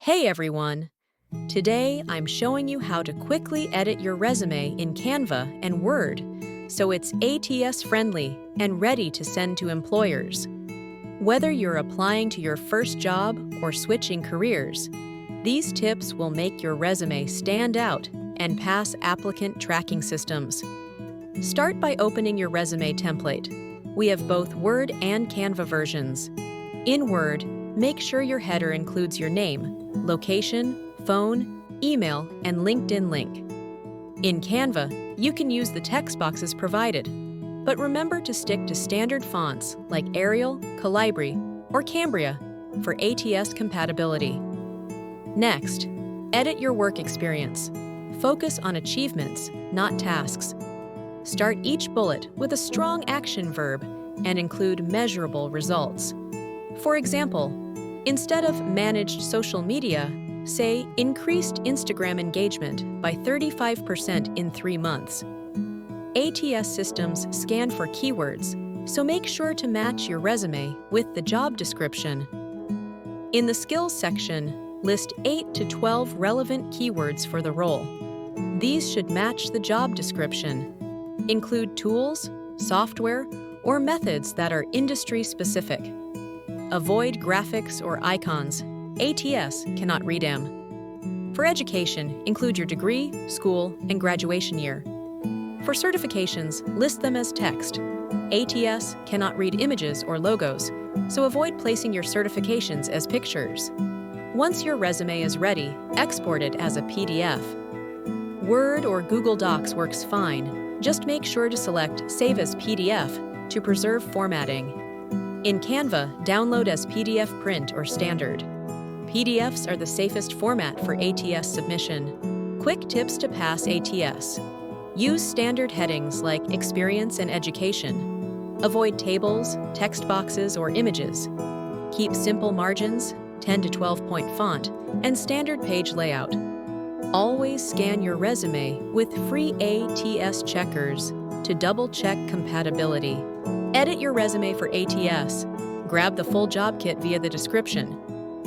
Hey everyone! Today I'm showing you how to quickly edit your resume in Canva and Word so it's ATS-friendly and ready to send to employers. Whether you're applying to your first job or switching careers, these tips will make your resume stand out and pass applicant tracking systems. Start by opening your resume template. We have both Word and Canva versions. In Word, make sure your header includes your name, location, phone, email, and LinkedIn link. In Canva, you can use the text boxes provided, but remember to stick to standard fonts like Arial, Calibri, or Cambria for ATS compatibility. Next, edit your work experience. Focus on achievements, not tasks. Start each bullet with a strong action verb and include measurable results. For example, instead of managed social media, say increased Instagram engagement by 35% in 3 months. ATS systems scan for keywords, so make sure to match your resume with the job description. In the skills section, list 8 to 12 relevant keywords for the role. These should match the job description. Include tools, software, or methods that are industry-specific. Avoid graphics or icons. ATS cannot read them. For education, include your degree, school, and graduation year. For certifications, list them as text. ATS cannot read images or logos, so avoid placing your certifications as pictures. Once your resume is ready, export it as a PDF. Word or Google Docs works fine. Just make sure to select Save as PDF to preserve formatting. In Canva, download as PDF print or standard. PDFs are the safest format for ATS submission. Quick tips to pass ATS. Use standard headings like Experience and Education. Avoid tables, text boxes, or images. Keep simple margins, 10 to 12-point font, and standard page layout. Always scan your resume with free ATS checkers to double-check compatibility. Edit your resume for ATS. Grab the full job kit via the description.